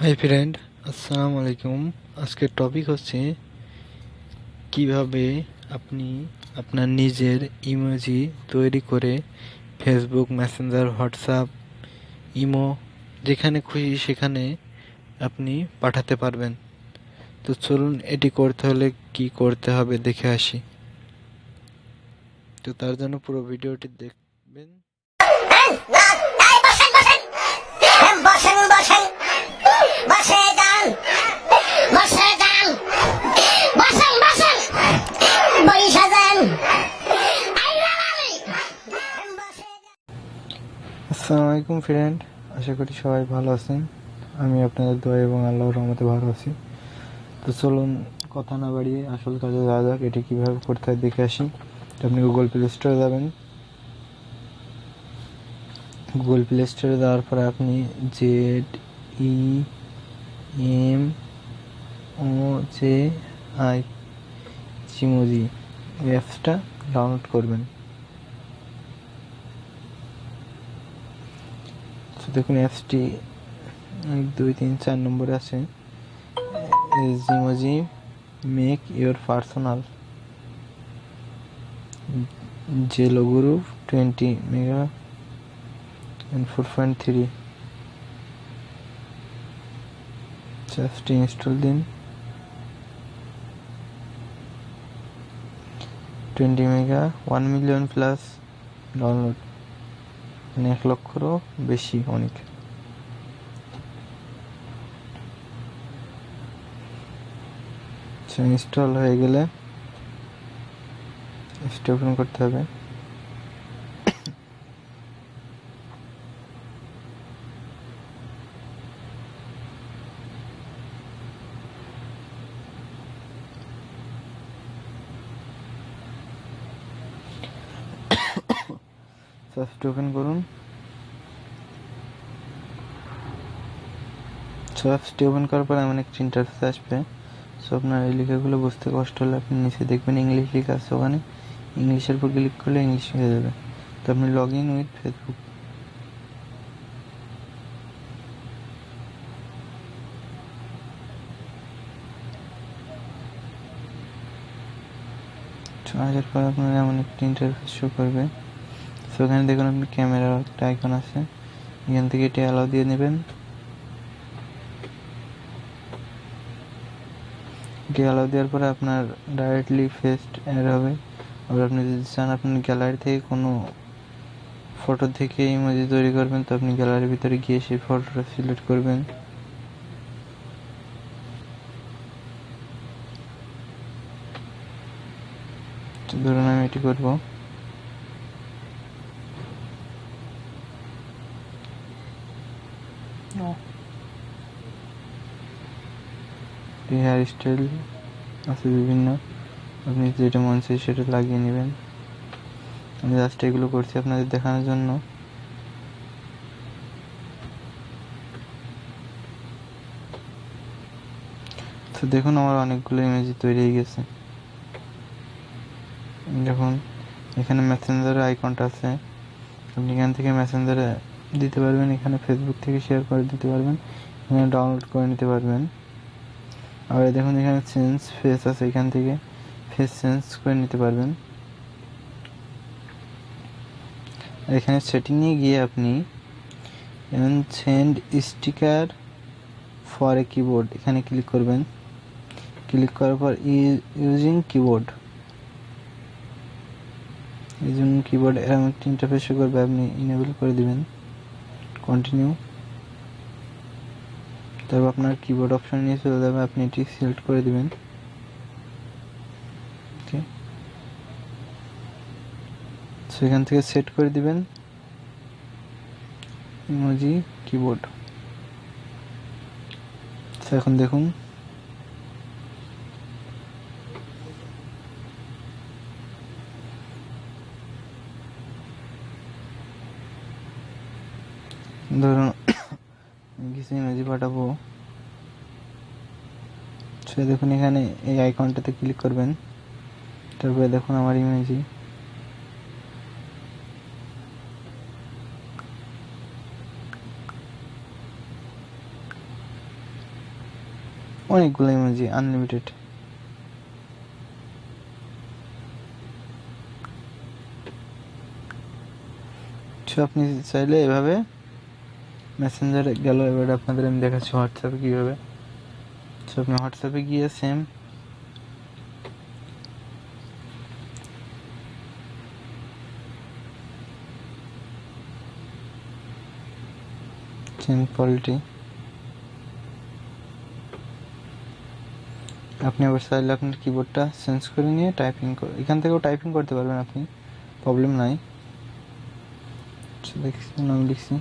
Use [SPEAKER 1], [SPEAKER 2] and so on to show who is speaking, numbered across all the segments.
[SPEAKER 1] Hi friend, আসসালামু আলাইকুম। আজকের টপিক হচ্ছে কিভাবে আপনি আপনার নিজের ইমোজি তৈরি করে ফেসবুক, মেসেঞ্জার, হোয়াটসঅ্যাপ, ইমো যেখানে খুশি সেখানে আপনি পাঠাতে পারবেন। তো চলুন এটি করতে হলে কি করতে হবে দেখে আসি। তো তার জন্য পুরো ভিডিওটি দেখবেন। আসসালামু আলাইকুম ফ্রেন্ড, আশা করি সবাই ভালো আছেন। আমি আপনাদের দোয়া এবং আল্লাহর রহমতে ভালো আছি। তো চলুন কথা না বাড়িয়ে আসল কাজে যাওয়া যাক। এটি কীভাবে করতে হয় দেখে আসি। তো আপনি গুগল প্লে স্টোরে যাবেন। গুগল প্লে স্টোরে যাওয়ার পরে আপনি ZEMOJI চিমোজি অ্যাপসটা ডাউনলোড করবেন। দেখুন অ্যাপসটি 1 2 3 4 নম্বরে আছে। জিমোজি মেক ইউর পার্সোনাল জেলো group 20 mega and 4.3 just install দিন। 20 মেগা 1 মিলিয়ন প্লাস ডাউনলোড, মানে 1 লক্ষরও বেশি, অনেক। ইনস্টল হয়ে গেলে ওপেন করতে হবে। ওপেন করুন। অ্যাপসটি ওপেন করার পর এমন একটি ইন্টারফেস আসবে। সো আপনার এই লেখাগুলো বুঝতে কষ্ট হলে আপনি নিচে দেখবেন ইংলিশ লেখা আছে, ওখানে ইংলিশের উপর ক্লিক করলে ইংলিশ হয়ে যাবে। তো আপনি লগ ইন উইথ ফেসবুক, আসার পর আপনার এমন একটি ইন্টারফেস শো করবে। সো ওখানে দেখুন আপনি ক্যামেরার একটা আইকন আছে, এখান থেকে এটি অ্যালাউ দিয়ে নেবেন। এটি অ্যালাউ দেওয়ার পরে আপনার ডাইরেক্টলি ফেসড অ্যাড হবে। আবার আপনি যদি চান আপনার গ্যালারি থেকে কোনো ফটো থেকে ইমোজি তৈরি করবেন, তো আপনি গ্যালারির ভিতরে গিয়ে সেই ফটোটা সিলেক্ট করবেন। ধরুন আমি এটি করবো। হেয়ার স্টাইল আছে বিভিন্ন, আপনি যেটা মন চাই সেটা লাগিয়ে নেবেন। আমি জাস্ট এগুলো করছি আপনাদের দেখানোর জন্য। তো দেখুন আমার অনেকগুলো ইমেজ তৈরি হয়ে গেছে। দেখুন এখানে মেসেঞ্জারের আইকনটা আছে, আপনি এখান থেকে মেসেঞ্জারে দিতে পারবেন, এখানে ফেসবুক থেকে শেয়ার করে দিতে পারবেন, এখানে ডাউনলোড করে নিতে পারবেন। আর দেখুন এখানে চেঞ্জ ফেস আছে, এখান থেকে ফেস চেঞ্জ করে নিতে পারবেন। এখানে সেটিংয়ে গিয়ে আপনি send sticker for a keyboard এখানে ক্লিক করবেন। ক্লিক করার পর ইউজিং কিবোর্ড এরকম একটা ইন্টারফেস করবে, আপনি ইনেবল করে দিবেন। কন্টিনিউ। তারপর আপনার কিবোর্ড অপশন নিয়ে চলে যাবে, আপনি এটি সিলেক্ট করে দিবেন। ওকে, সেখান থেকে সেট করে দিবেন ইমোজি কিবোর্ড। এখন দেখুন ধরুন কিছু ইমোজি পাঠাবো, সে দেখুন এখানে এই আইকনটাতে ক্লিক করবেন। তারপরে দেখুন আমার ইমোজি, অনেকগুলো ইমোজি, আনলিমিটেড। আপনি চাইলে এভাবে মেসেঞ্জারে গেল। এবারে আপনাদের আমি দেখাচ্ছি হোয়াটসঅ্যাপে কীভাবে। আপনি হোয়াটসঅ্যাপে গিয়ে সেম কোয়ালিটি আপনি আবার চাইলে আপনার কিবোর্ডটা চেঞ্জ করে নিয়ে টাইপিং এখান থেকেও টাইপিং করতে পারবেন আপনি, প্রবলেম নাই। দেখছি নাম লিখছি,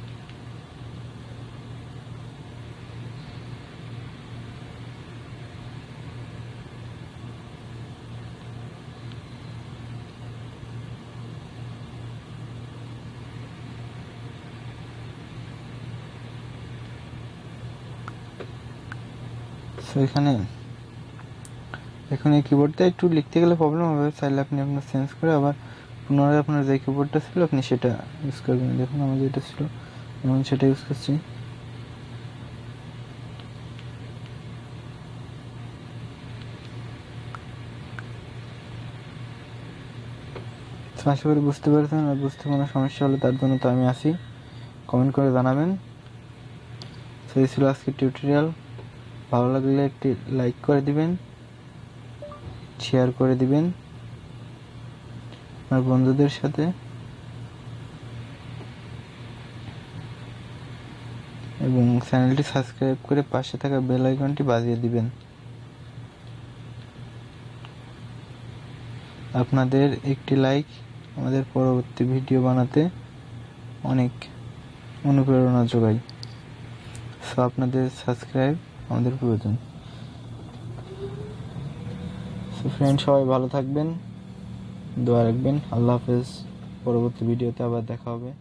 [SPEAKER 1] এখানে এখন এই কিবোর্ডটা একটু লিখতে গেলে প্রবলেম হবে। চাইলে আপনি আপনার চেঞ্জ করে আবার পুনরায় আপনার যে কিবোর্ডটা ছিল আপনি সেটা ইউজ করবেন। দেখুন আমার যেটা ছিল আমি সেটা ইউজ করছি। আশা করি বুঝতে পেরেছেন। আর বুঝতে কোনো সমস্যা হলে তার জন্য তো আমি আসি, কমেন্ট করে জানাবেন। এই ছিল আজকের টিউটোরিয়াল। ভালো লাগলে একটি লাইক করে দিবেন, শেয়ার করে দিবেন আপনার বন্ধুদের সাথে, এবং চ্যানেলটি সাবস্ক্রাইব করে পাশে থাকা বেল আইকনটি বাজিয়ে দিবেন। আপনাদের একটি লাইক আমাদের পরবর্তী ভিডিও বানাতে অনেক অনুপ্রেরণা যোগায়। আপনাদের সাবস্ক্রাইব আমাদের প্রয়োজন। ফ্রেন্ড, সবাই ভালো থাকবেন, দোয়া রাখবেন। আল্লাহ হাফেজ। পরবর্তী ভিডিওতে আবার দেখা হবে।